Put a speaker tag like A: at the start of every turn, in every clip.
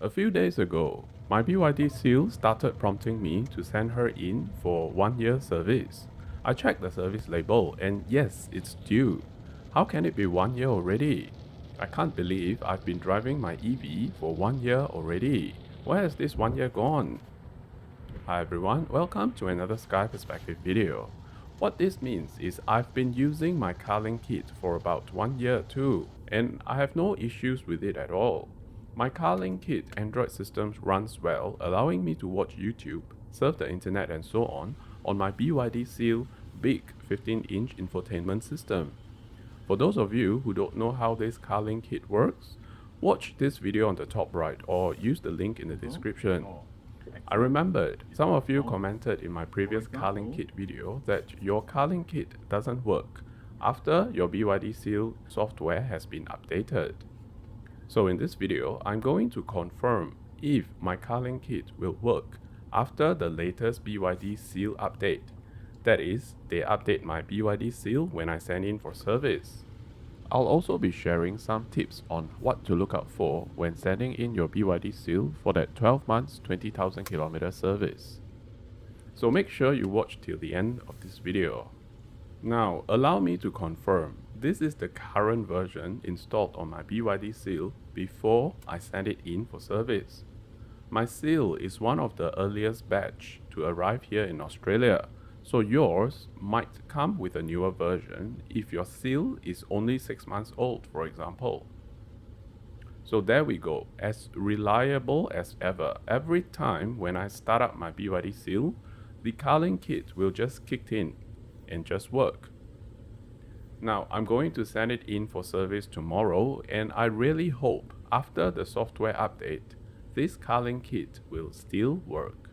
A: A few days ago, my BYD Seal started prompting me to send her in for 1-year service. I checked the service label and yes, it's due. How can it be 1 year already? I can't believe I've been driving my EV for 1 year already. Where has this 1 year gone? Hi everyone, welcome to another Sky Perspective video. What this means is I've been using my Carlinkit for about 1 year too, and I have no issues with it at all. My Carlinkit Android system runs well, allowing me to watch YouTube, surf the internet and so on my BYD Seal big 15-inch infotainment system. For those of you who don't know how this Carlinkit works, watch this video on the top right or use the link in the description. I remembered some of you commented in my previous Carlinkit video that your Carlinkit doesn't work after your BYD Seal software has been updated. So in this video, I'm going to confirm if my Carlinkit will work after the latest BYD Seal update. That is, they update my BYD Seal when I send in for service. I'll also be sharing some tips on what to look out for when sending in your BYD Seal for that 12 months 20,000 km service. So make sure you watch till the end of this video. Now, allow me to confirm, this is the current version installed on my BYD Seal before I send it in for service. My Seal is one of the earliest batch to arrive here in Australia, so yours might come with a newer version if your Seal is only 6 months old, for example. So there we go, as reliable as ever. Every time when I start up my BYD Seal, the Carlinkit will just kick in and just work. Now, I'm going to send it in for service tomorrow, and I really hope after the software update, this Carlinkit will still work.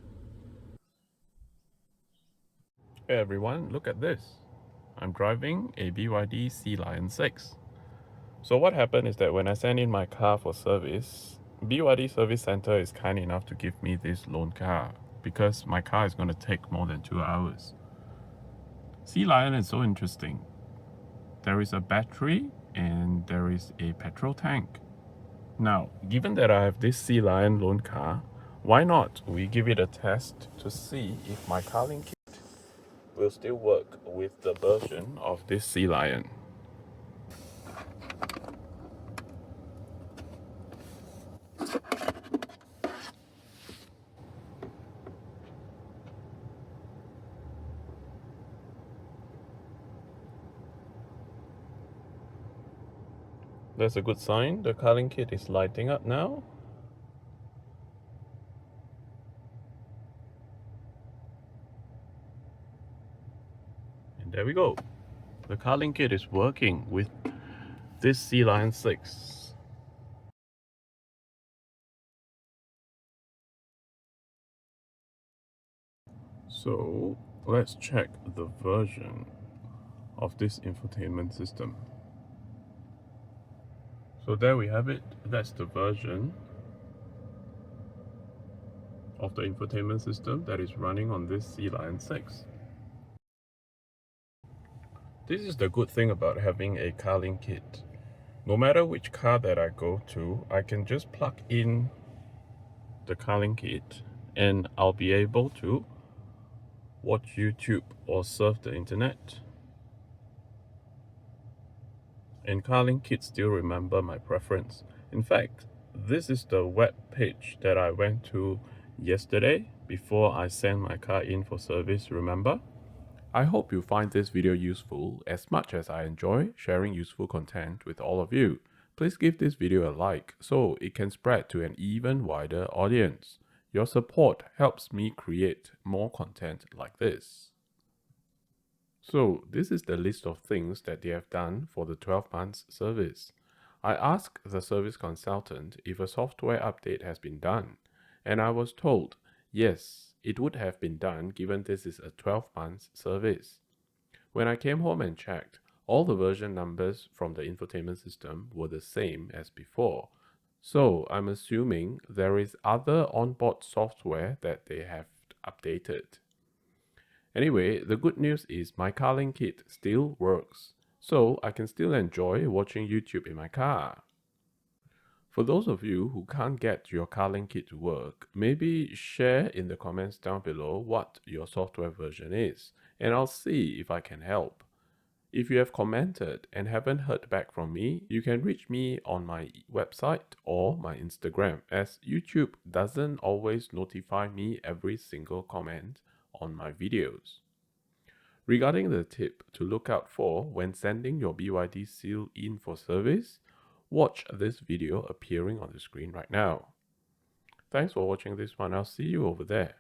A: Hey everyone, look at this. I'm driving a BYD Sealion 6. So what happened is that when I sent in my car for service, BYD Service Center is kind enough to give me this loan car because my car is going to take more than 2 hours. Sealion is so interesting. There is a battery and there is a petrol tank. Now, given that I have this Sealion loan car, why not we give it a test to see if my Carlinkit will still work with the version of this Sealion. That's a good sign. The Carlinkit is lighting up now. And there we go. The Carlinkit is working with this Sealion 6. So let's check the version of this infotainment system. So there we have it. That's the version of the infotainment system that is running on this Sealion 6. This is the good thing about having a Carlinkit. No matter which car that I go to, I can just plug in the Carlinkit and I'll be able to watch YouTube or surf the internet. And Carlinkit still remember my preference. In fact, this is the web page that I went to yesterday before I sent my car in for service, remember? I hope you find this video useful as much as I enjoy sharing useful content with all of you. Please give this video a like so it can spread to an even wider audience. Your support helps me create more content like this. So this is the list of things that they have done for the 12 months service. I asked the service consultant if a software update has been done, and I was told, yes, it would have been done given this is a 12 months service. When I came home and checked, all the version numbers from the infotainment system were the same as before. So I'm assuming there is other onboard software that they have updated. Anyway, the good news is my Carlinkit still works, so I can still enjoy watching YouTube in my car. For those of you who can't get your Carlinkit to work, maybe share in the comments down below what your software version is, and I'll see if I can help. If you have commented and haven't heard back from me, you can reach me on my website or my Instagram, as YouTube doesn't always notify me every single comment on my videos. Regarding the tip to look out for when sending your BYD Seal in for service, watch this video appearing on the screen right now. Thanks for watching this one. I'll see you over there.